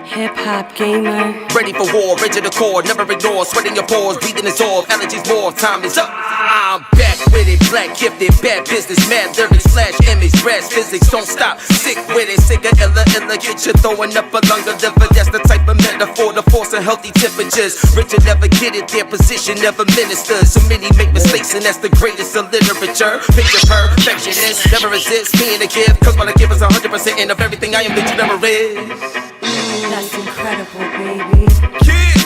HipHopGamer. Ready for war, rigid the core, never ignore, sweating your pores, breathing is all, allergies more, time is up. I'm back with it, black gifted, bad business, mad lyrics, flash image, brass physics, don't stop, sick with it, sick of illa, get you throwing up a lung of liver, that's the type of metaphor, the force of healthy temperatures. Richard never get it, their position never ministers, so many make mistakes and that's the greatest of literature. Picture perfectionist, never resist being a gift, cause what I give is 100% of everything I am that you never is. That's incredible, baby. Kid,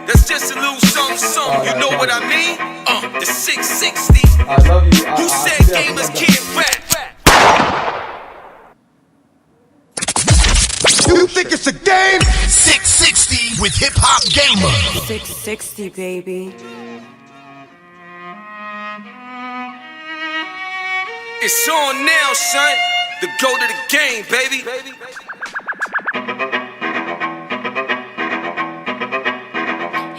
that's just a little something, you know what I mean? The 660. I love you. Who said gamers can't rap? You think it's a game? 660 with HipHopGamer. 660, baby. It's on now, son. The go to the game, baby.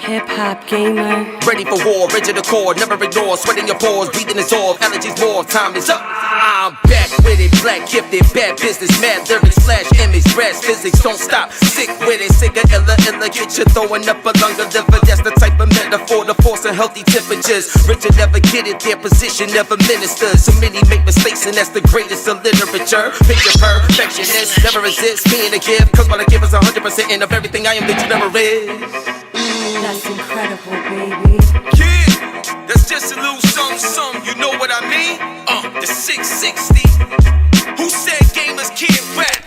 HipHopGamer. Ready for war, rigid the core, never ignore, sweating your pores, breathing is all, allergies more, time is up. I'm back with it, black gifted, bad business, mad lyrics, flash image, brass physics, don't stop, sick with it, sick of illa, get you throwing up a lung of liver, that's the type of metaphor, the force of healthy temperatures. Richard never get it, their position never ministers, so many make mistakes and that's the greatest of literature. Picture perfectionist, never resist being a gift, cause what I give is 100% of everything I am that you never is. That's incredible, baby. Kid, that's just a little something, you know what I mean? The 660. Who said gamers can't rap?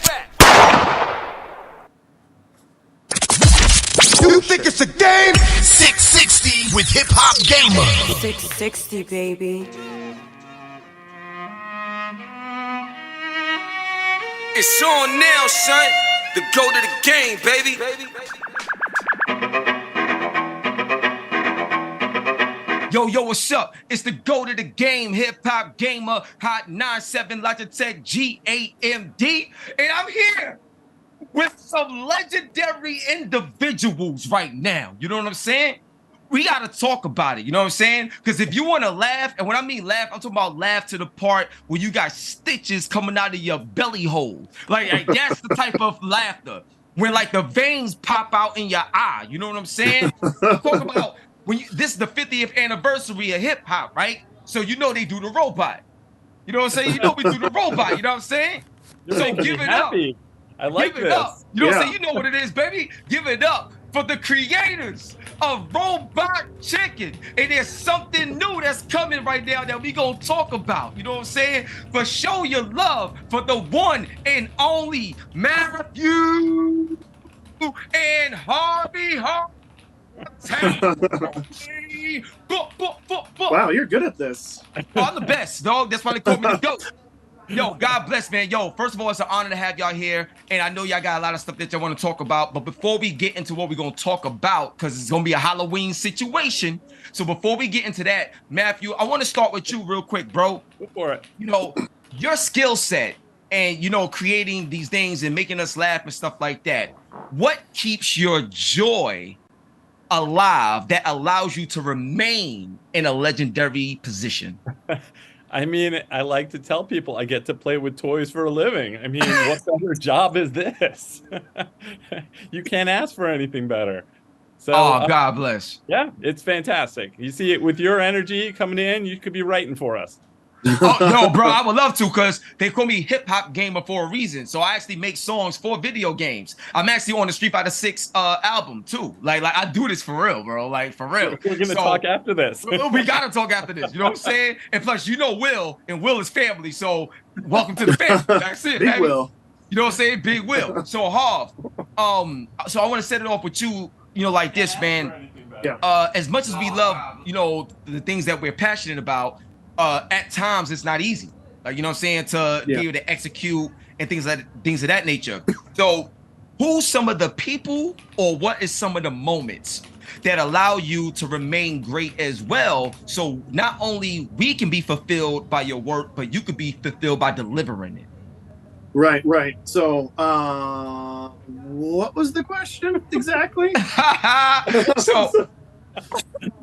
You think it's a game? 660 with HipHopGamer. 660, baby. It's on now, son. The go to the game, baby. Yo, what's up? It's the go to the game, HipHopGamer, Hot 97 Logitech GAMD, and I'm here with some legendary individuals right now. You know what I'm saying? We gotta talk about it, you know what I'm saying? Because if you wanna laugh, and when I mean laugh, I'm talking about laugh to the part where you got stitches coming out of your belly hole. Like that's the type of laughter. When like the veins pop out in your eye, you know what I'm saying? I'm talking about this is the 50th anniversary of hip hop, right? So you know they do the robot. You know what I'm saying? You know we do the robot, you know what I'm saying? So give it up. I like Give it this. up. You know what I'm saying? You know what it is, baby. Give it up for the creators of Robot Chicken. And there's something new that's coming right now that we gonna talk about. You know what I'm saying? But show your love for the one and only Matthew and Harvey. Wow, you're good at this. I'm the best, dog. That's why they call me the GOAT. Yo, God bless, man. Yo, first of all, it's an honor to have y'all here. And I know y'all got a lot of stuff that y'all want to talk about. But before we get into what we're going to talk about, because it's going to be a Halloween situation. So before we get into that, Matthew, I want to start with you real quick, bro. Go for it. You know, your skill set and, you know, creating these things and making us laugh and stuff like that. What keeps your joy alive that allows you to remain in a legendary position? I mean, I like to tell people I get to play with toys for a living. I mean, what better job is this? You can't ask for anything better. So, God bless. Yeah, it's fantastic. You see it with your energy coming in, you could be writing for us. No, bro, I would love to, because they call me HipHopGamer for a reason. So I actually make songs for video games. I'm actually on the Street Fighter 6 album too. Like I do this for real, bro. Like for real. We're gonna talk after this. We gotta talk after this. You know what I'm saying? And plus, you know Will, and Will is family. So welcome to the family. That's it, Big baby. Will. You know what I'm saying? Big Will. So Harv, so I want to set it off with you. You know, like this, man. Yeah. As much as we love, you know, the things that we're passionate about. At times it's not easy, like, you know what I'm saying, to be able to execute and things of that nature. So who's some of the people, or what is some of the moments that allow you to remain great as well, so not only we can be fulfilled by your work, but you could be fulfilled by delivering it? Right. So what was the question exactly?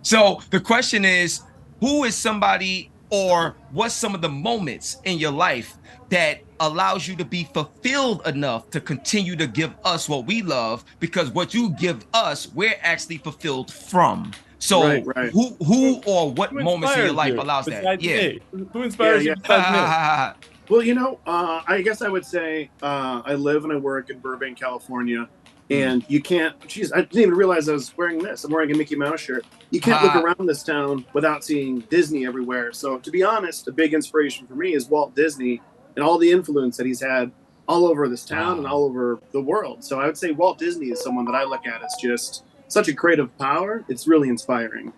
So the question is, who is somebody or what's some of the moments in your life that allows you to be fulfilled enough to continue to give us what we love, because what you give us, we're actually fulfilled from. So Right. who or what Who moments in your inspires life you allows that? besides Yeah. me? Who inspires Yeah, you besides me? Well, you know, I guess I would say I live and I work in Burbank, California, and you can't. Geez, I didn't even realize I was wearing this. I'm wearing a Mickey Mouse shirt. You can't look around this town without seeing Disney everywhere. So, to be honest, a big inspiration for me is Walt Disney and all the influence that he's had all over this town and all over the world. So, I would say Walt Disney is someone that I look at as just such a creative power. It's really inspiring.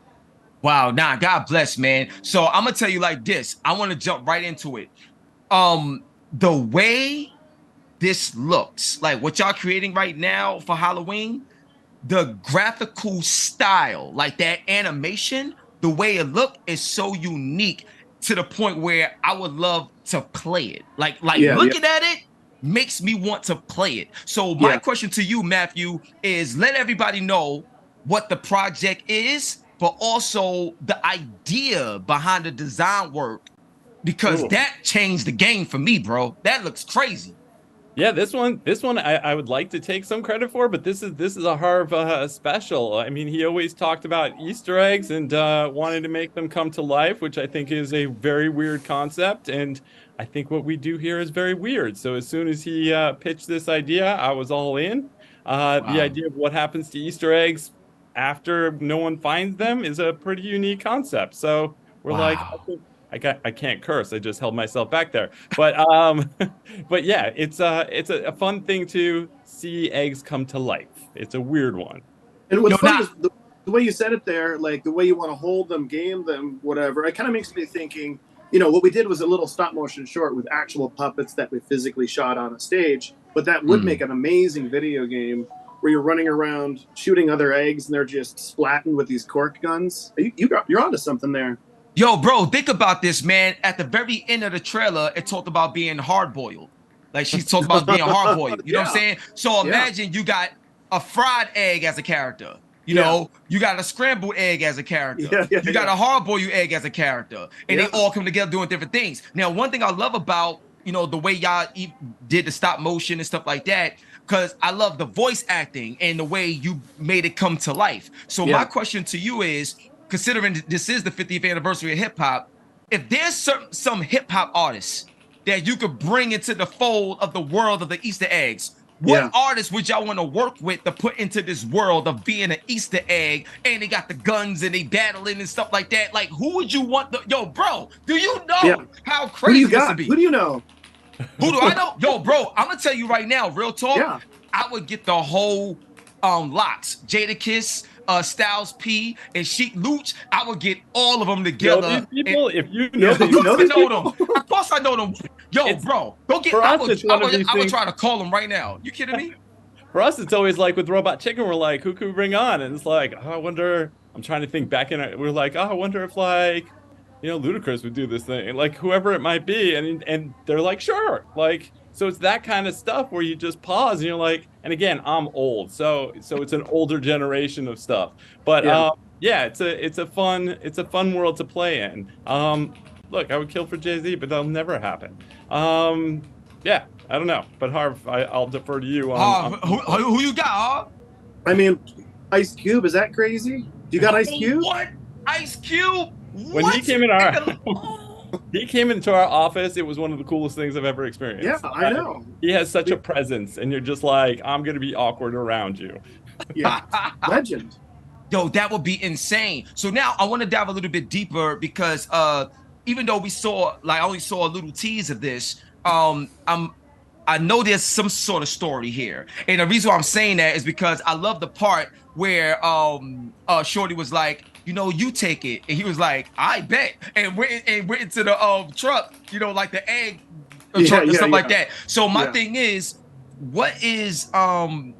Wow, nah, God bless, man. So I'm gonna tell you like this. I want to jump right into it. The way this looks, like what y'all creating right now for Halloween, the graphical style, like that animation, the way it look is so unique to the point where I would love to play it. Like looking at it makes me want to play it. So my question to you, Matthew, is let everybody know what the project is, but also the idea behind the design work, because that changed the game for me, bro. That looks crazy. Yeah, this one I would like to take some credit for, but this is a Harv special. I mean, he always talked about Easter eggs and wanted to make them come to life, which I think is a very weird concept, and I think what we do here is very weird. So as soon as he pitched this idea, I was all in. The idea of what happens to Easter eggs after no one finds them is a pretty unique concept. So we're like, I can't curse. I just held myself back there. But but yeah, it's a fun thing to see eggs come to life. It's a weird one. And what's funny is the way you said it there, like the way you want to hold them, game them, whatever. It kind of makes me thinking, you know, what we did was a little stop motion short with actual puppets that we physically shot on a stage, but that would make an amazing video game where you're running around shooting other eggs and they're just splatting with these cork guns. You're onto something there. Yo, bro, think about this, man. At the very end of the trailer, it talked about being hard-boiled. Like she's talking about being hard-boiled. You know what I'm saying? So imagine you got a fried egg as a character. You know, you got a scrambled egg as a character. You got a hard-boiled egg as a character. And they all come together doing different things. Now, one thing I love about, you know, the way y'all did the stop motion and stuff like that, because I love the voice acting and the way you made it come to life. So my question to you is, considering this is the 50th anniversary of hip hop, if there's some hip hop artists that you could bring into the fold of the world of the Easter eggs, what artists would y'all want to work with to put into this world of being an Easter egg, and they got the guns and they battling and stuff like that? Like, who would you want? Yo, bro, do you know how crazy this would be? Who do you know? Who do I know? Yo, bro, I'm gonna tell you right now, real talk. I would get the whole Locks, Jadakiss, Styles P, and Sheik Luch. I would get all of them together. These people, if you know, them. Of course I know them. Yo, bro, go get. I would try to call them right now. You kidding me? For us, it's always like with Robot Chicken, we're like, who could we bring on? And it's like, oh, I wonder. I'm trying to think back in it. We're like, oh, I wonder if like, you know, Ludacris would do this thing, like whoever it might be, and they're like, sure, like. So it's that kind of stuff where you just pause and you're like, and again, I'm old, so it's an older generation of stuff. But it's a fun world to play in. Look, I would kill for Jay-Z, but that'll never happen. Yeah, I don't know, but Harv, I'll defer to you. Who you got, Harv? I mean, Ice Cube, is that crazy? You got Ice Cube? What? Ice Cube? When he came in he came into our office, it was one of the coolest things I've ever experienced. Yeah, I know. He has such a presence, and you're just like, I'm going to be awkward around you. Yeah, legend. Yo, that would be insane. So now I want to dive a little bit deeper because even though I only saw a little tease of this, I know there's some sort of story here. And the reason why I'm saying that is because I love the part where Shorty was like, you know, you take it. And he was like, I bet. And went into the truck, you know, like the egg truck and stuff like that. So my thing is, what is the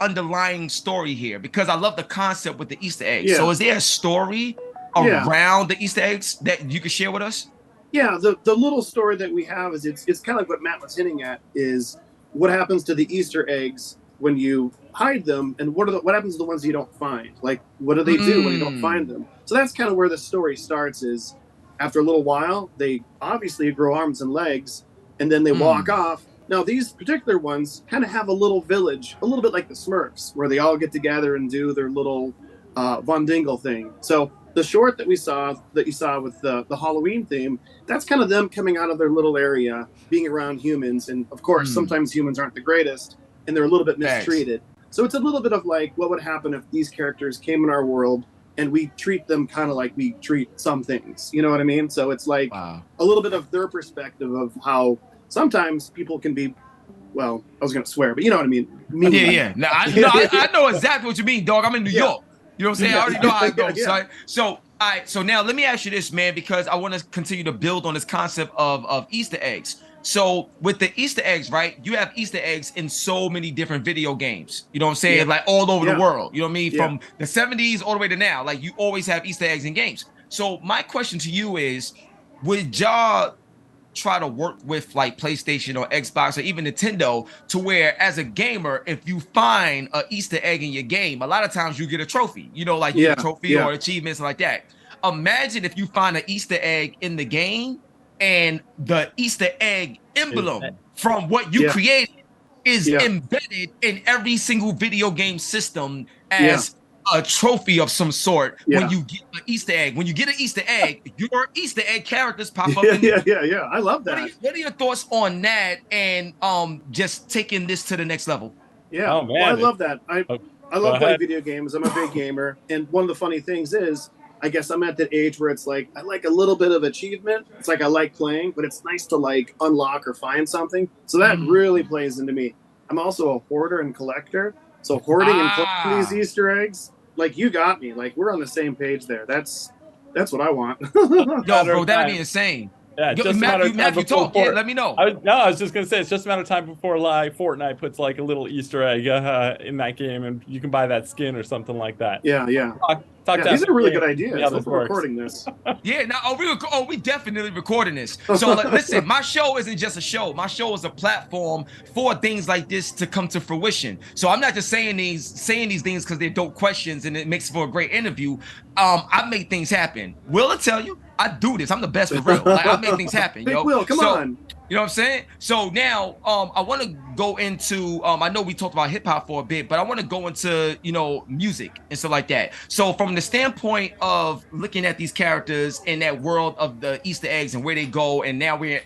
underlying story here? Because I love the concept with the Easter eggs. So is there a story around the Easter eggs that you could share with us? Yeah, the little story that we have is it's kind of like what Matt was hinting at, is what happens to the Easter eggs when you hide them, and what happens to the ones you don't find? Like, what do they do when you don't find them? So that's kind of where the story starts, is after a little while, they obviously grow arms and legs, and then they walk off. Now, these particular ones kind of have a little village, a little bit like the Smurfs, where they all get together and do their little Von Dingle thing. So the short that you saw with the Halloween theme, that's kind of them coming out of their little area, being around humans. And of course, sometimes humans aren't the greatest, and they're a little bit mistreated. So it's a little bit of like, what would happen if these characters came in our world and we treat them kind of like we treat some things, you know what I mean? So it's like a little bit of their perspective of how sometimes people can be, well, I was going to swear, but you know what I mean? Yeah. Now, I know exactly what you mean, dog. I'm in New York. You know what I'm saying? I already know how it goes, son. So, all right. So now let me ask you this, man, because I want to continue to build on this concept of Easter eggs. So with the Easter eggs, right? You have Easter eggs in so many different video games. You know what I'm saying? Like all over the world. You know what I mean? From the 70s all the way to now. Like you always have Easter eggs in games. So my question to you is, would y'all try to work with like PlayStation or Xbox or even Nintendo to where as a gamer, if you find an Easter egg in your game, a lot of times you get a trophy, you know, like you get a trophy or achievements like that. Imagine if you find an Easter egg in the game and the Easter egg emblem from what you created is embedded in every single video game system as a trophy of some sort. When you get an Easter egg, when you get an Easter egg, your Easter egg characters pop up. I love that. What are your thoughts on that and just taking this to the next level? Yeah, oh, man. Well, I love that. I love playing video games. I'm a big gamer, and one of the funny things is, I guess I'm at that age where it's like I like a little bit of achievement. It's like I like playing, but it's nice to like unlock or find something. So that really plays into me. I'm also a hoarder and collector. So hoarding and collecting these Easter eggs, like you got me. Like we're on the same page there. That's what I want. Yo, bro, that'd be insane. Yeah, Yo, just a matter of time talk. Yeah, let me know. I was just gonna say it's just a matter of time before like Fortnite puts like a little Easter egg in that game, and you can buy that skin or something like that. Yeah. These are really good ideas. I hope we're recording this. Yeah, now we definitely recording this. So like, listen, my show isn't just a show. My show is a platform for things like this to come to fruition. So I'm not just saying these things because they're dope questions and it makes for a great interview. I make things happen. Will I tell you? I do this. I'm the best for real. Like I make things happen, yo. Will, come on. You know what I'm saying? So now I want to go into I know we talked about hip hop for a bit, but I want to go into, you know, music and stuff like that. So from the standpoint of looking at these characters in that world of the Easter eggs and where they go, and now we're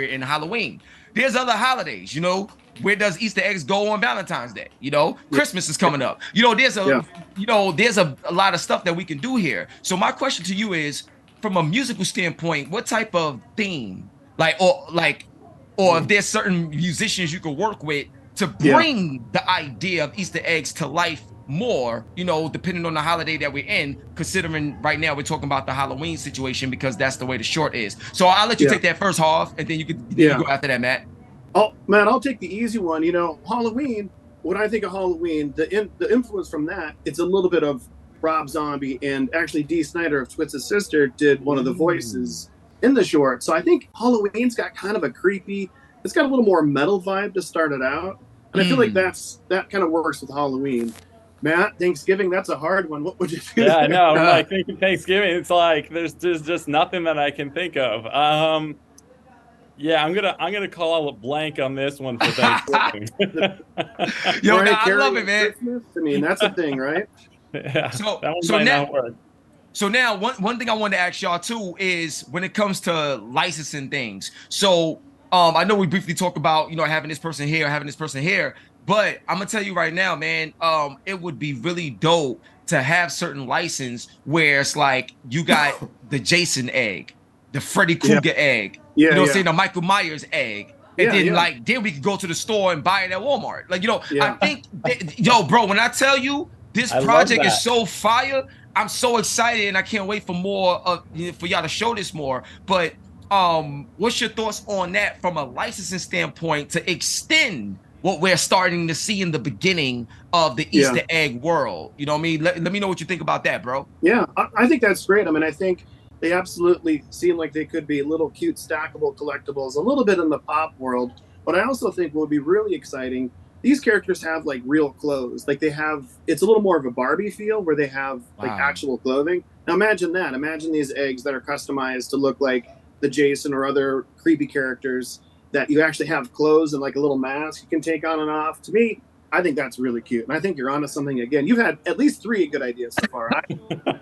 in Halloween. There's other holidays, you know. Where does Easter eggs go on Valentine's Day? You know, Christmas is coming up. You know, there's a lot of stuff that we can do here. So my question to you is, from a musical standpoint, what type of theme, or if there's certain musicians you could work with to bring the idea of Easter eggs to life more, you know, depending on the holiday that we're in, considering right now we're talking about the Halloween situation because that's the way the short is. So I'll let you take that first half and then you can go after that, Matt. Oh, man, I'll take the easy one. You know, Halloween, when I think of Halloween, the influence from that, it's a little bit of Rob Zombie, and actually Dee Snider of Twitz's sister did one of the voices in the short. So I think Halloween's got kind of a creepy, it's got a little more metal vibe to start it out. And I feel like that kind of works with Halloween. Matt, Thanksgiving, that's a hard one. What would you do? Yeah, I know. Like thinking Thanksgiving, it's like there's just nothing that I can think of. Yeah, I'm gonna call a blank on this one for Thanksgiving. Yo, I love it, man. Christmas? I mean, that's a thing, right? Yeah, so now, not work. So now one thing I wanted to ask y'all too is when it comes to licensing things. So I know we briefly talked about, you know, having this person here, but I'm gonna tell you right now, man, it would be really dope to have certain license where it's like you got the Jason egg, the Freddy Krueger egg, you know what I'm saying, the Michael Myers egg. And then we could go to the store and buy it at Walmart. Like, you know, I think yo, bro, when I tell you this project is so fire, I'm so excited and I can't wait for more for y'all to show this more. But what's your thoughts on that from a licensing standpoint to extend what we're starting to see in the beginning of the Easter egg world? You know what I mean? Let me know what you think about that, bro. Yeah, I think that's great. I mean, I think they absolutely seem like they could be little cute stackable collectibles, a little bit in the pop world. But I also think what would be really exciting, these characters have like real clothes. Like they have, it's a little more of a Barbie feel where they have like actual clothing. Now imagine that. Imagine these eggs that are customized to look like the Jason or other creepy characters, that you actually have clothes and like a little mask you can take on and off. To me, I think that's really cute. And I think you're onto something again. You've had at least 3 good ideas so far.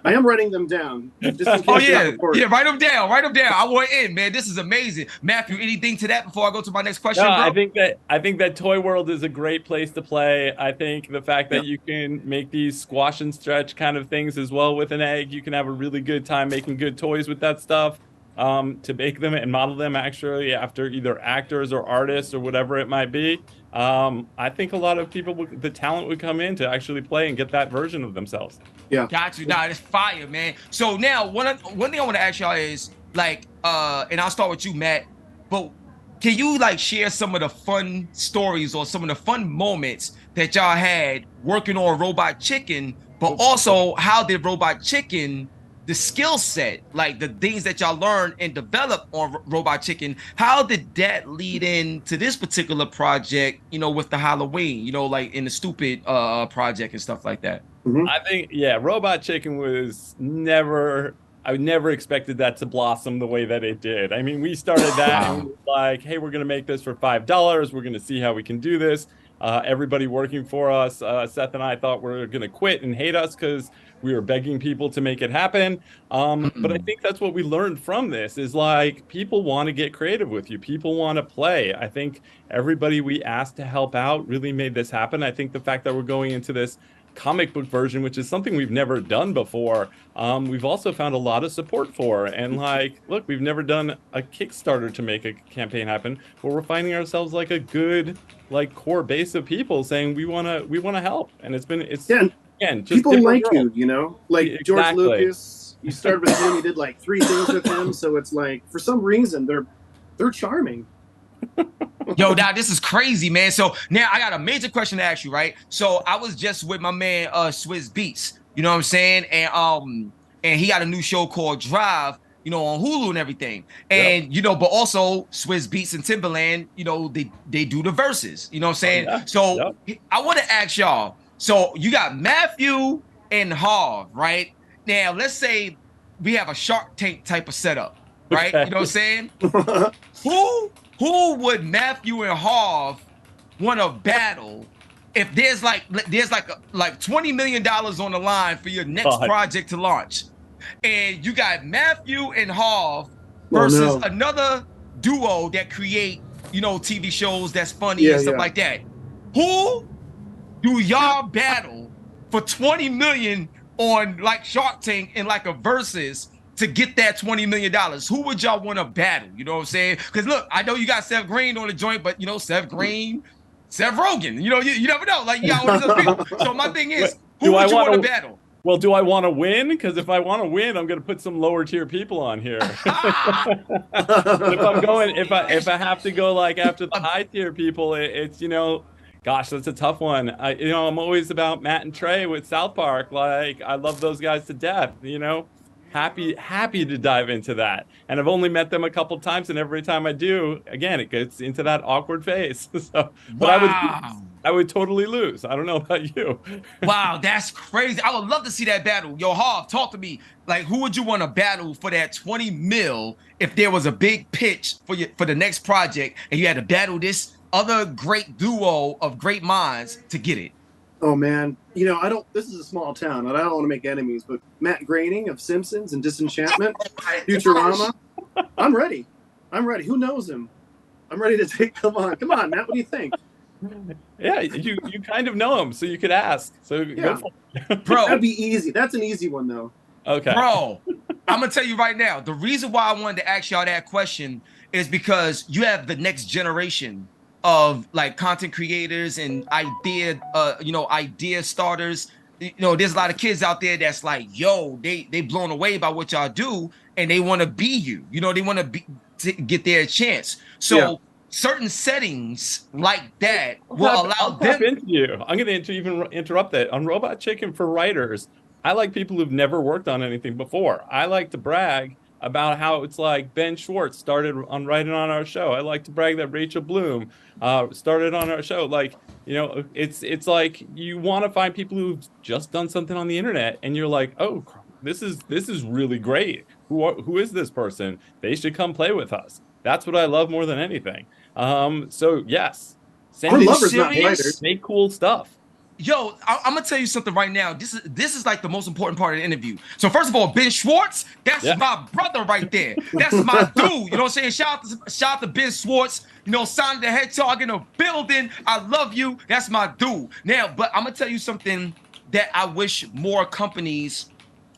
I am writing them down. Just in case Oh yeah, write them down. Write them down. I want in, man. This is amazing. Matthew, anything to that before I go to my next question? No, bro? I think that Toy World is a great place to play. I think the fact that you can make these squash and stretch kind of things as well with an egg, you can have a really good time making good toys with that stuff. To make them and model them actually after either actors or artists or whatever it might be. I think a lot of people, the talent would come in to actually play and get that version of themselves. Yeah. Got you. Nah, it's fire, man. So now one thing I want to ask y'all is like, and I'll start with you, Matt, but can you like share some of the fun stories or some of the fun moments that y'all had working on Robot Chicken, but also how did Robot Chicken, the skill set, like the things that y'all learned and developed on Robot Chicken, how did that lead into this particular project, you know, with the Halloween, you know, like in the Stupid project and stuff like that? I think, yeah, Robot Chicken was never, I never expected that to blossom the way that it did. I mean, we started that and we were like, hey, we're going to make this for $5. We're going to see how we can do this. Everybody working for us, Seth and I thought we were going to quit and hate us because we were begging people to make it happen. But I think that's what we learned from this is like people want to get creative with you. People want to play. I think everybody we asked to help out really made this happen. I think the fact that we're going into this comic book version, which is something we've never done before, we've also found a lot of support for. And like, look, we've never done a Kickstarter to make a campaign happen, but we're finding ourselves like a good like core base of people saying we want to help. And it's again, just people like world. you know, like Exactly. George Lucas, you started with him, you did like 3 things with him, so it's like for some reason they're charming. Yo, now this is crazy, man. So now I got a major question to ask you, right? So I was just with my man Swizz Beats, you know what I'm saying? And he got a new show called Drive, you know, on Hulu and everything. And you know, but also Swizz Beats and Timberland, you know, they do the verses, you know what I'm saying? So I want to ask y'all, so you got Matthew and Harv, right? Now let's say we have a Shark Tank type of setup, right? You know what I'm saying? Who would Matthew and Harv want to battle if there's like $20 million on the line for your next project to launch, and you got Matthew and Harv versus another duo that create, you know, TV shows that's funny and stuff like that? Who do y'all battle for $20 million on like Shark Tank in like a versus to get that $20 million? Who would y'all want to battle? You know what I'm saying? Because look, I know you got Seth Green on the joint, but you know, Seth Green, Seth Rogen, you know, you never know. Like, you got all these other people. So my thing is, who would you want to battle? Well, do I want to win? Because if I want to win, I'm going to put some lower tier people on here. If I'm going, if I have to go like after the high tier people, it's, you know, gosh, that's a tough one. You know, I'm always about Matt and Trey with South Park. Like, I love those guys to death, you know. Happy to dive into that. And I've only met them a couple times, and every time I do, again, it gets into that awkward phase. So, but I would totally lose. I don't know about you. Wow, that's crazy. I would love to see that battle. Yo, Harv, talk to me. Like, who would you want to battle for that 20 mil if there was a big pitch for the next project and you had to battle this other great duo of great minds to get it? Oh man, you know, this is a small town and I don't want to make enemies, but Matt Groening of Simpsons and Disenchantment, Futurama, I'm ready. Who knows him? I'm ready to take them on. Come on, Matt, what do you think? Yeah, you kind of know him, so you could ask. So go for it. Bro, that'd be easy. That's an easy one though. Okay. Bro, I'm gonna tell you right now, the reason why I wanted to ask y'all that question is because you have the next generation of like content creators and idea starters. You know, there's a lot of kids out there that's like, yo, they blown away by what y'all do and they want to be you. You know, they want to get their chance. So certain settings like that will allow them into you. I'm going to even interrupt that. On Robot Chicken for writers, I like people who've never worked on anything before. I like to brag about how it's like Ben Schwartz started on writing on our show. I like to brag that Rachel Bloom started on our show. Like, you know, it's like you want to find people who've just done something on the internet and you're like, oh, this is really great. Who is this person? They should come play with us. That's what I love more than anything. So yes, We're lovers, not fighters. make cool stuff. Yo, I'm gonna tell you something right now. This is like the most important part of the interview. So first of all, Ben Schwartz, that's my brother right there. That's my dude. You know what I'm saying? Shout out to Ben Schwartz. You know, Sonic the Hedgehog in the building. I love you. That's my dude. Now, but I'm gonna tell you something that I wish more companies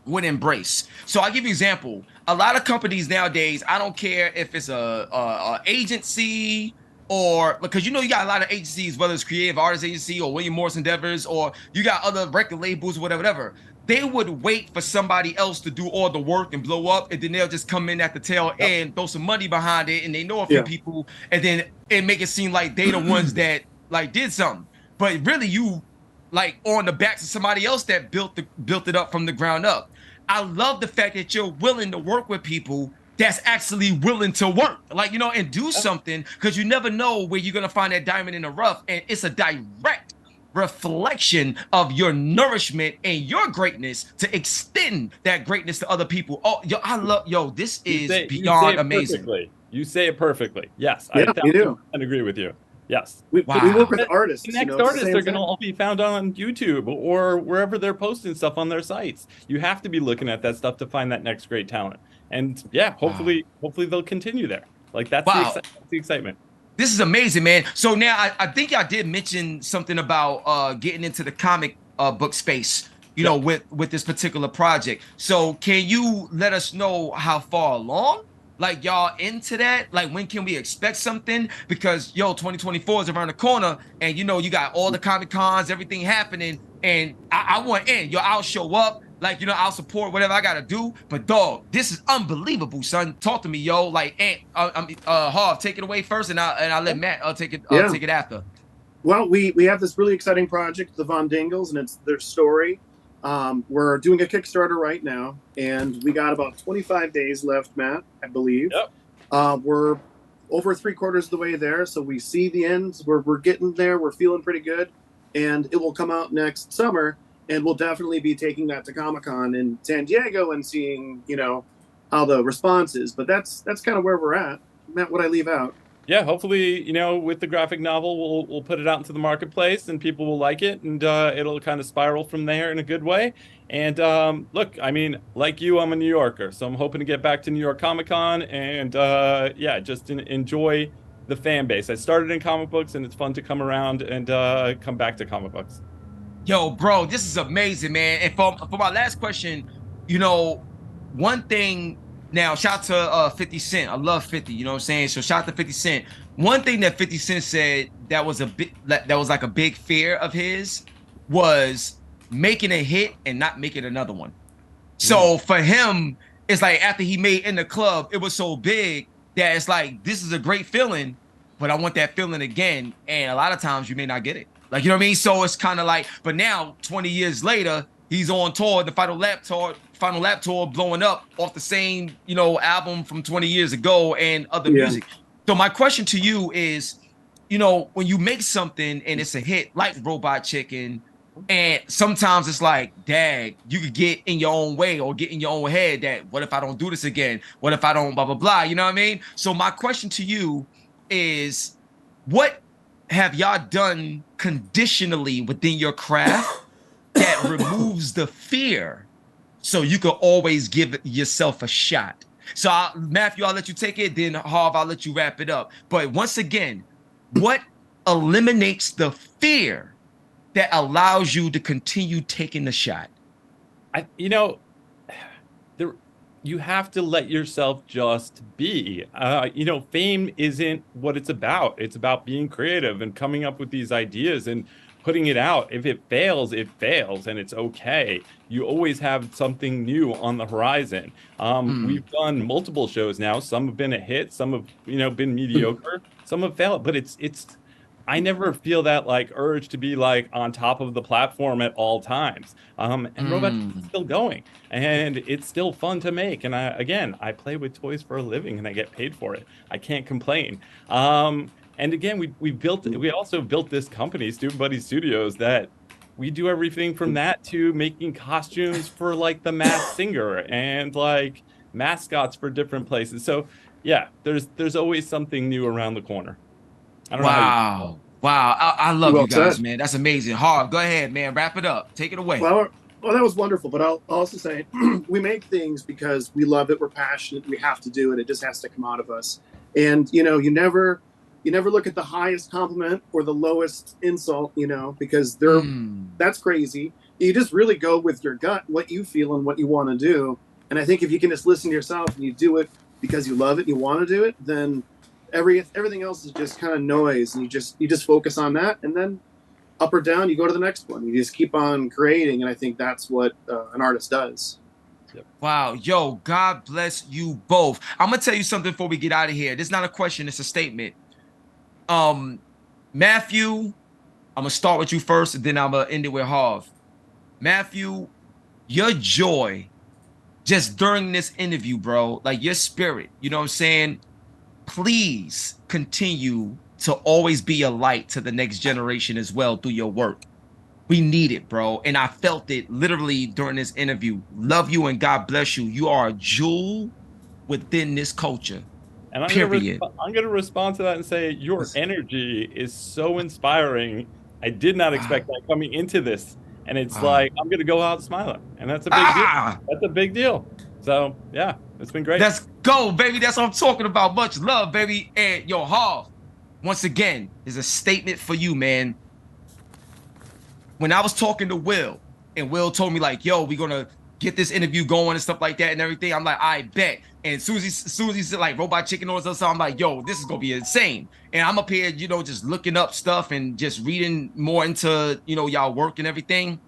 would embrace. So I'll give you an example. A lot of companies nowadays, I don't care if it's a agency, or because you know you got a lot of agencies, whether it's Creative Artists Agency or William Morris Endeavors, or you got other record labels, whatever. They would wait for somebody else to do all the work and blow up, and then they'll just come in at the tail end, throw some money behind it, and they know a few people, and then it make it seem like they the ones that like did something. But really, you like on the backs of somebody else that built it up from the ground up. I love the fact that you're willing to work with people that's actually willing to work, like, you know, and do something, because you never know where you're gonna find that diamond in the rough, and it's a direct reflection of your nourishment and your greatness to extend that greatness to other people. Oh, yo, this is beyond amazing. You say it perfectly. Yes, yeah, I do. And agree with you. Yes. We work with artists. The next artists are going to all be found on YouTube or wherever they're posting stuff on their sites. You have to be looking at that stuff to find that next great talent. And yeah, hopefully they'll continue there. Like that's the excitement. This is amazing, man. So now I think I did mention something about getting into the comic book space, you know, with this particular project. So can you let us know how far along, like, y'all into that? Like, when can we expect something? Because 2024 is around the corner, and you know you got all the Comic Cons, everything happening, and I want in. I'll show up. Like, you know, I'll support whatever I gotta do. But dog, this is unbelievable, son. Talk to me, yo. Like, Harv, take it away first, and I'll let Matt take it after. Well, we have this really exciting project, the Von Dingles, and it's their story. We're doing a Kickstarter right now, and we got about 25 days left, Matt, I believe. Yep. We're over 3/4 of the way there, so we see the end. We're getting there. We're feeling pretty good, and it will come out next summer. And we'll definitely be taking that to Comic-Con in San Diego and seeing, you know, how the response is. But that's kind of where we're at. Matt, what I leave out? Yeah, hopefully, you know, with the graphic novel, we'll put it out into the marketplace and people will like it, and it'll kind of spiral from there in a good way. And look, I mean, like you, I'm a New Yorker, so I'm hoping to get back to New York Comic-Con and yeah, just enjoy the fan base. I started in comic books, and it's fun to come around and come back to comic books. Yo, bro, this is amazing, man. And for my last question, you know, one thing now, shout out to 50 Cent. I love 50, you know what I'm saying? So shout out to 50 Cent. One thing that 50 Cent said that was like a big fear of his was making a hit and not making another one. So for him, it's like after he made In the Club, it was so big that it's like, this is a great feeling, but I want that feeling again. And a lot of times you may not get it. Like, you know what I mean? So it's kind of like, but now 20 years later, he's on tour, the Final Lap tour blowing up off the same, you know, album from 20 years ago and other music. So my question to you is, you know, when you make something and it's a hit like Robot Chicken, and sometimes it's like, dag, you could get in your own way or get in your own head that, what if I don't do this again? What if I don't blah, blah, blah? You know what I mean? So my question to you is, what have y'all done conditionally within your craft that removes the fear so you can always give yourself a shot? So Matthew, I'll let you take it, then Harv, I'll let you wrap it up. But once again, what eliminates the fear that allows you to continue taking the shot? You know, you have to let yourself just be. You know, fame isn't what it's about. It's about being creative and coming up with these ideas and putting it out. If it fails, and it's okay. You always have something new on the horizon. We've done multiple shows now. Some have been a hit. Some have, you know, been mediocre. Some have failed. But I never feel that like urge to be like on top of the platform at all times. And Robot is still going, and it's still fun to make. And I play with toys for a living, and I get paid for it. I can't complain. And again, we also built this company, Stupid Buddy Studios, that we do everything from that to making costumes for like the Masked Singer and like mascots for different places. So yeah, there's always something new around the corner. I don't know how you Wow. I love Well you guys, said. man. That's amazing. Harv, go ahead, man. Wrap it up. Take it away. Well, that was wonderful. But I'll also say we make things because we love it. We're passionate. We have to do it. It just has to come out of us. And you never look at the highest compliment or the lowest insult, because that's crazy. You just really go with your gut, what you feel and what you want to do. And I think if you can just listen to yourself and you do it because you love it and you want to do it, then everything else is just kind of noise, and you just focus on that, and then up or down you go to the next one. You just keep on creating, and I think that's what an artist does. Wow. Yo, God bless you both. I'm gonna tell you something before we get out of here. This is not a question, it's a statement. Matthew, I'm gonna start with you first, and then I'm gonna end it with Harv. Matthew, your joy just during this interview, bro, like your spirit, you know what I'm saying? Please continue to always be a light to the next generation as well through your work. We need it, bro. And I felt it literally during this interview. Love you and God bless you. You are a jewel within this culture. And I'm period. I'm going to respond to that and say your energy is so inspiring. I did not expect that coming into this. And it's like, I'm going to go out smiling. And that's a big deal. That's a big deal. So, yeah, it's been great. Let's go, baby. That's what I'm talking about. Much love, baby. And yo, Harv, once again, is a statement for you, man. When I was talking to Will, and Will told me like, yo, we're going to get this interview going and stuff like that and everything, I'm like, I bet. And as soon as he said like Robot Chicken or something, I'm like, yo, this is going to be insane. And I'm up here, just looking up stuff and just reading more into, y'all work and everything.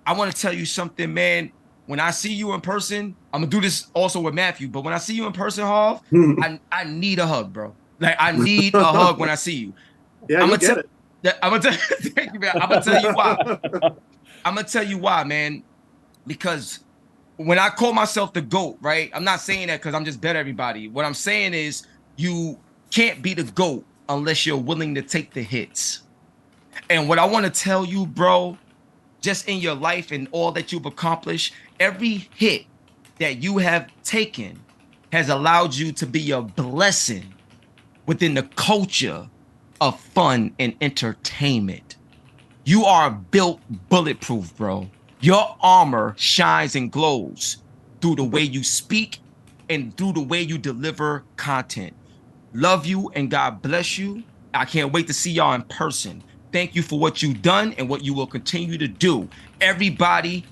I want to tell you something, man. When I see you in person, I'm going to do this also with Matthew, but when I see you in person, Harv, I need a hug, bro. Like, I need a hug when I see you. Yeah, I'm gonna get it. I'm gonna thank you, man. I'm gonna tell you why. I'm gonna tell you why, man. Because when I call myself the GOAT, right? I'm not saying that because I'm just better everybody. What I'm saying is you can't be the GOAT unless you're willing to take the hits. And what I want to tell you, bro, just in your life and all that you've accomplished, every hit that you have taken has allowed you to be a blessing within the culture of fun and entertainment. You are built bulletproof, bro. Your armor shines and glows through the way you speak and through the way you deliver content. Love you and God bless you. I can't wait to see y'all in person. Thank you for what you've done and what you will continue to do. Everybody,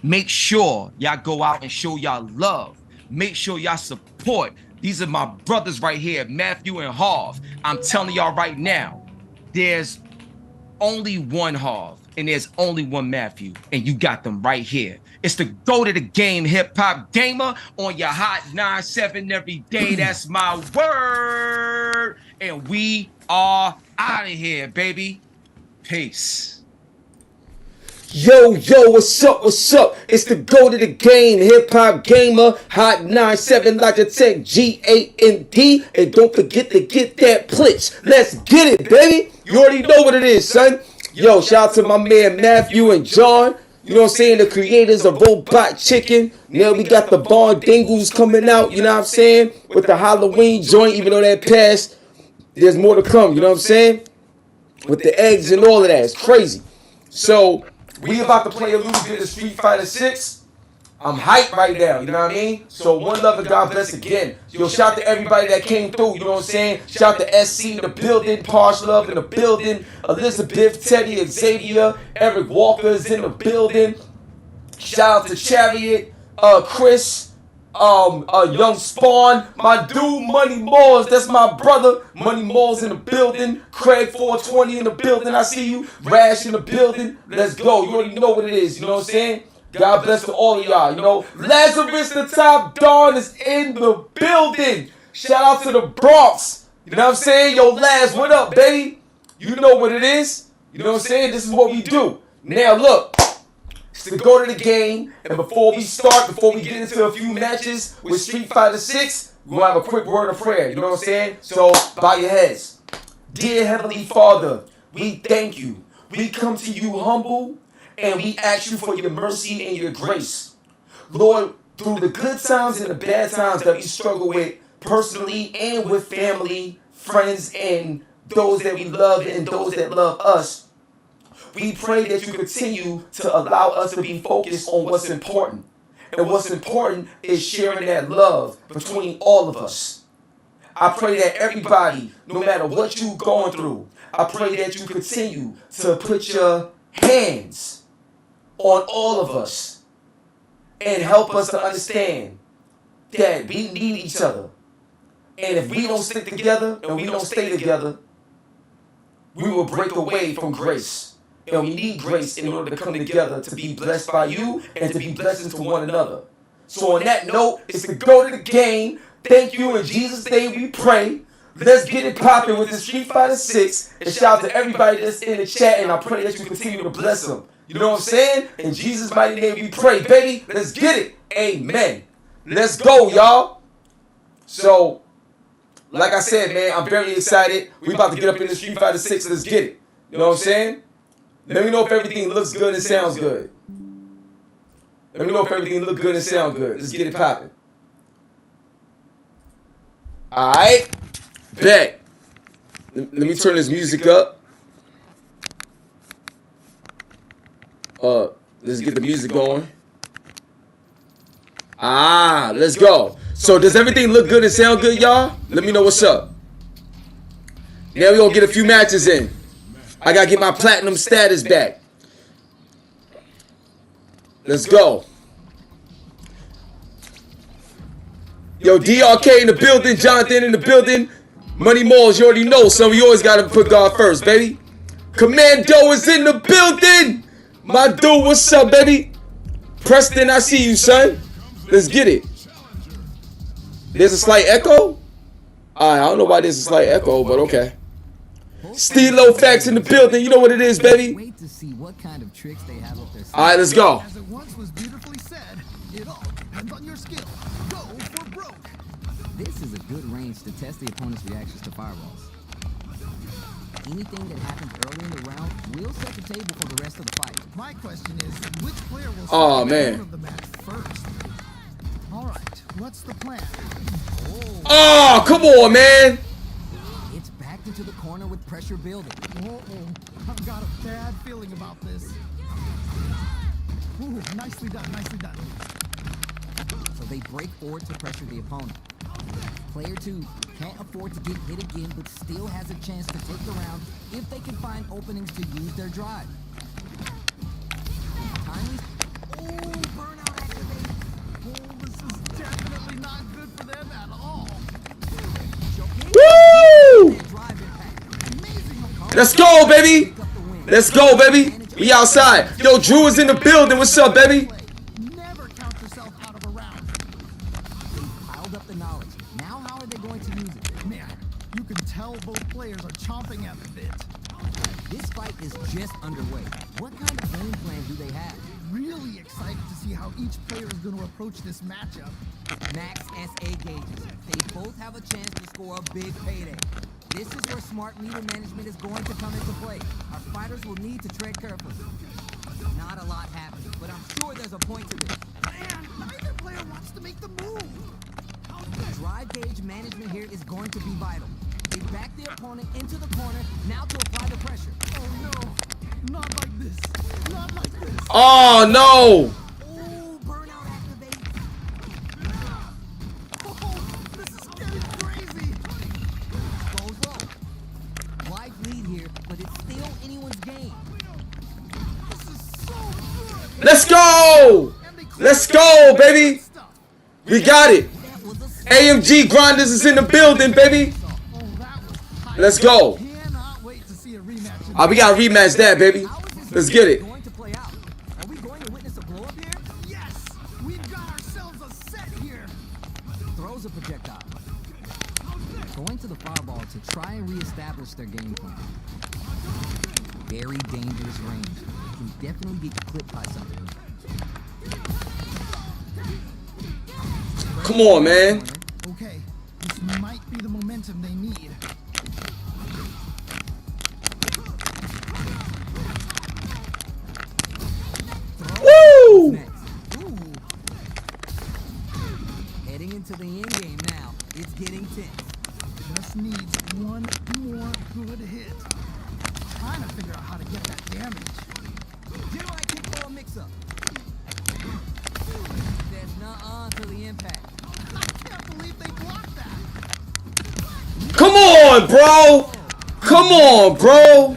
make sure y'all go out and show y'all love. Make sure y'all support. These are my brothers right here, Matthew and Harv. I'm telling y'all right now, there's only one Harv and there's only one Matthew, and you got them right here. It's the GOAT of the game, HipHopGamer, on your hot 9-7 every day. That's my word. And we are out of here, baby. Peace. Yo, what's up, It's the GOAT of the game, HipHopGamer, hot 9-7, Logitech, GAMD, and don't forget to get that PLITCH. Let's get it, baby. You already know what it is, son. Yo, shout out to my man Matthew and John, you know what I'm saying, the creators of Robot Chicken. Now we got the Bond Dingles coming out, you know what I'm saying, with the Halloween joint, even though that passed, there's more to come, you know what I'm saying, with the eggs and all of that. It's crazy. So we about to play a little bit of Street Fighter 6. I'm hyped right now, you know what I mean? So one love and God bless again. Yo, shout out to everybody that came through, you know what I'm saying? Shout out to SC in the building, Posh Love in the building, Elizabeth, Teddy, Xavier, Eric Walker's in the building. Shout out to Chariot, Chris, Young Spawn, my dude Money Malls, that's my brother. Money Malls in the building, Craig 420 in the building, I see you. Rash in the building, let's go. You already know what it is, you know what I'm saying? God bless to all of y'all, you know. Lazarus the Top Dawn is in the building. Shout out to the Bronx, you know what I'm saying? Yo, Laz, what up, baby? You know what it is, you know what I'm saying? This is what we do. Now, look. It's the GOAT of the game, and before we get into a few matches with Street Fighter 6, we're going to have a quick word of prayer, you know what I'm saying? So, bow your heads. Dear Heavenly Father, we thank you. We come to you humble and we ask you for your mercy and your grace. Lord, through the good times and the bad times that we struggle with personally and with family, friends, and those that we love and those that love us, we pray that you continue to allow us to be focused on what's important. And what's important is sharing that love between all of us. I pray that everybody, no matter what you're going through, I pray that you continue to put your hands on all of us and help us to understand that we need each other. And if we don't stick together and we don't stay together, we will break away from grace. And we need grace in order to come together to be blessed by you and to be blessings to one another. So on that note, it's the go to the game. Thank you. In Jesus' name we pray. Let's get it popping with the Street Fighter 6. And shout out to everybody that's in the chat. And I pray that you continue to bless them. You know what I'm saying? In Jesus' mighty name we pray, baby. Let's get it. Amen. Let's go, y'all. So, like I said, man, I'm very excited. We about to get up in the Street Fighter 6. Let's get it. You know what I'm saying? Let me know if everything looks good and sounds good. Let me know if everything looks good and sounds good. Let's get it popping. Alright. Bet. Let me turn this music up. Let's get the music going. Let's go. So does everything look good and sound good, y'all? Let me know what's up. Now we're gonna get a few matches in. I gotta get my platinum status back. Let's go. Yo, DRK in the building, Jonathan in the building. Money Malls, you already know, so we always gotta put God first, baby. Commando is in the building. My dude, what's up, baby? Preston, I see you, son. Let's get it. There's a slight echo? I don't know why there's a slight echo, but okay. Stilo Facts in the building. You know what it is, baby. Wait to see what kind of tricks they have up their sleeve. All right, let's go. As it once was beautifully said, it all depends on your skill. Go for broke. This is a good range to test the opponent's reactions to fireballs. Anything that happens early in the round will set the table for the rest of the fight. My question is, which player will Oh, start the man. tone of the match first? All right, what's the plan? Oh, come on, man. It's backed into the corner with pressure building. I've got a bad feeling about this. Ooh, nicely done, nicely done. So they break forward to pressure the opponent. Player 2 can't afford to get hit again, but still has a chance to take the round if they can find openings to use their drive. Timely. Burnout activated. This is definitely not good for them at all. Woo! Drive impact. Amazing. Let's go, baby. Let's go, baby. We outside. Yo, Drew is in the building. What's up, baby? Never count yourself out of a round. They piled up the knowledge. Now how are they going to use it? Man, you can tell both players are chomping at the bit. This fight is just underway. What kind of game plan do they have? Really excited to see how each player is going to approach this matchup. Max SA gauges. They both have a chance to score a big payday. This is where smart meter management is going to come into play. Our fighters will need to tread carefully. Not a lot happens, but I'm sure there's a point to this. Man, neither player wants to make the move. Drive gauge management here is going to be vital. They back the opponent into the corner, now to apply the pressure. Oh no, not like this. Not like this. Oh, no. Oh, burnout activate. Oh, this is getting crazy. Goes low. Wide lead here, but it's still anyone's game. This is so good. Let's go. Let's go, baby. We got it. That was a AMG Grinders is in the building, baby. Oh, that was tight. Let's go. Cannot wait to see a rematch. We gotta rematch that, baby. How is this Let's get it. going to play out? Are we going to witness a blow up here? Yes, we've got ourselves a set here. Throws a projectile. Going to the fireball to try and reestablish their game plan. Very dangerous range. Can definitely get clipped by something. Come on, man. Okay, this might be the momentum they need. just needs one more good hit. Trying to figure out how to get that damage. Did I kick for a mix-up? There's nuh-uh to the impact. I can't believe they blocked that. Come on, bro. Come on, bro.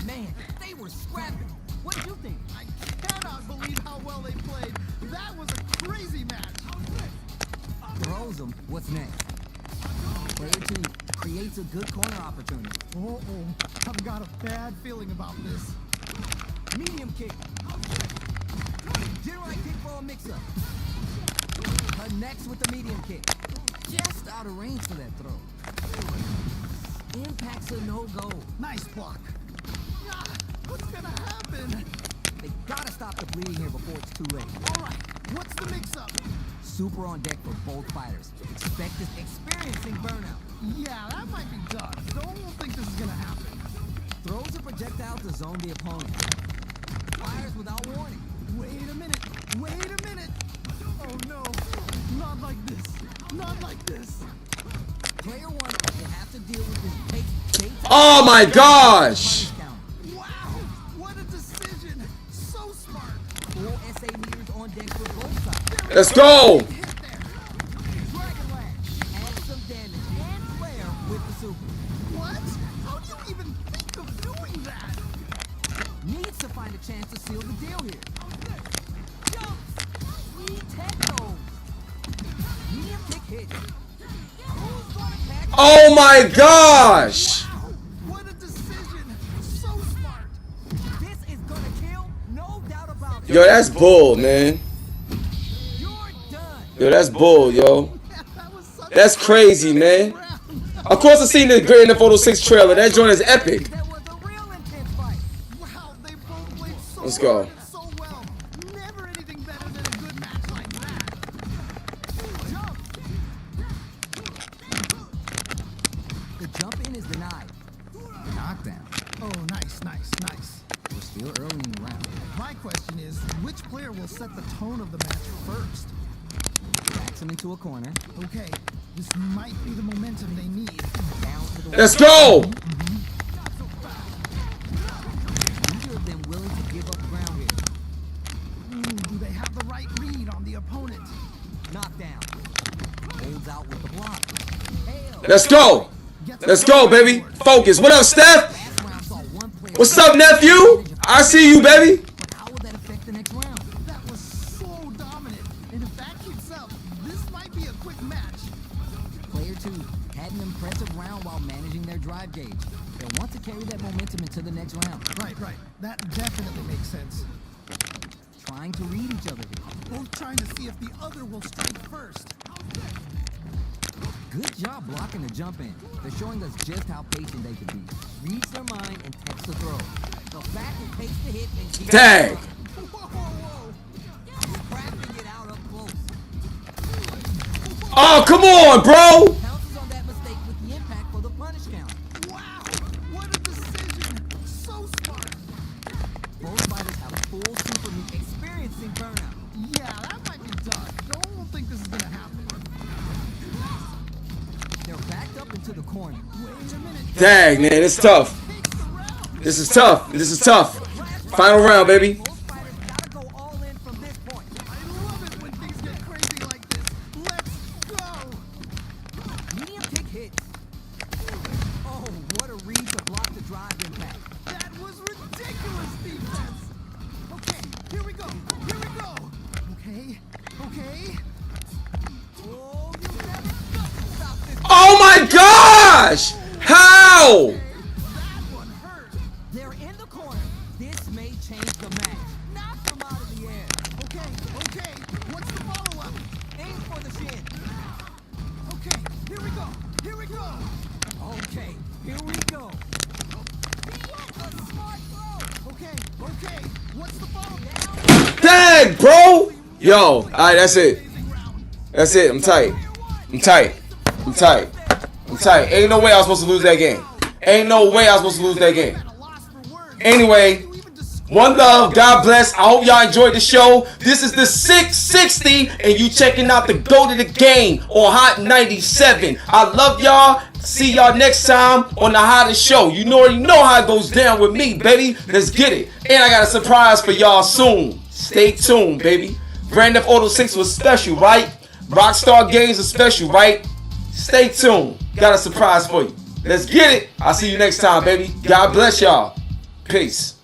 Man, they were scrapping. What do you think? I cannot believe how well they played. That was a crazy match. Throws them. What's next? Player 2 creates a good corner opportunity. Uh-oh. I've got a bad feeling about this. Medium kick. General kick for a mix-up. Connects with the medium kick. Just out of range for that throw. Impact's a no-go. Nice block. Ah, what's gonna happen? They gotta stop the bleeding here before it's too late. All right, what's the mix-up? Super on deck for both fighters. Experiencing burnout. Yeah, that might be done. Don't think this is gonna happen. Throws a projectile to zone the opponent. Fires without warning. Wait a minute. Wait a minute. Oh no. Not like this. Not like this. Player 1 will have to deal with this bait. Oh my gosh. Wow. What a decision. So smart. 4 SA meters on deck for both sides. Let's go. Hit there. Dragon Lash adds some damage and flare with the super. What? How do you even think of doing that? Needs to find a chance to seal the deal here. Jumps! Sweet technos! Medium kick hit. Who's gonna catch? Oh my gosh. Wow. What a decision. So smart. This is gonna kill, no doubt about it. Yo, that's bull, man. You're done. Yo, that's bull, yo. That was such That's crazy, man. round. Of course, I seen the Grand Theft Auto 6 trailer. That joint is epic. That was a real intense fight. Wow, they both played so Let's go. hard and so well. Never anything better than a good match like that. Jump! The jump in is denied. Knockdown. Oh, nice, nice, nice. We're still early in the round. My question is, which player will set the tone of the match first? Backs him into a corner. Okay, this might be the momentum they need. Down to the Let's go. Neither of them willing to give up ground here. Do they have the right read on the opponent? Knockdown. Holds out with the block. Hell. Let's go. Let's go, baby. Focus. What up, Steph? Last round saw one player. What's up, nephew? I see you, baby. But how will that affect the next round? That was so dominant. And if that keeps up, this might be a quick match. Player 2 had an impressive round while managing their drive gauge. They'll want to carry that momentum into the next round. Right, right. That definitely makes sense. Trying to read each other here. Both trying to see if the other will strike first. Good job blocking the jump in. They're showing us just how patient they can be. Reads their mind and takes the throw. The back will pace the hit and keep Tag. Whoa, whoa, crafting it out up close. Oh, come on, bro. Pounces on that mistake with the impact for the punish count. whoa. Wow, what a decision. So smart. Both fighters have a full super meet experiencing burnout. Yeah, that might be done. Don't think this is gonna happen. They're backed up into the corner. Wait a minute. Dang, man, it's tough. Takes the round. This is tough. This is tough. Final round, baby. Both fighters gotta go all in from this point. I love it when things get crazy like this. Let's go. Medium kick hits. Oh, what a read to block the drive impact. That was ridiculous defense. Okay, here we go. Here we go. Okay, okay. Oh, you never stop this. Oh my gosh. How? That one hurt. They're in the corner. This may change the match. Knock them out of the air. Okay, okay. What's the follow-up? Aim for the shin. Okay, here we go. Here we go. Okay, here we go. A smart throw. Okay, okay. What's the follow-up? Dang, bro. Yo, all right, that's it. Amazing round. That's it. I'm tight. I'm tight. I'm tight. I'm tight. Ain't no way I was supposed to lose that game. Ain't no way I was supposed to lose that game. At a loss for words. Anyway, You even describe One love. God bless. I hope y'all enjoyed the show. This is the 660, and you checking out the GOAT of the game on Hot 97. I love y'all. See y'all next time on the hottest show. You already know how it goes down with me, baby. Let's get it. And I got a surprise for y'all soon. Stay tuned, baby. Grand Theft Auto 6 was special, right? Rockstar Games was special, right? Stay tuned. Got a surprise for you. Let's get it. I'll see you next time, baby. God bless y'all. Peace.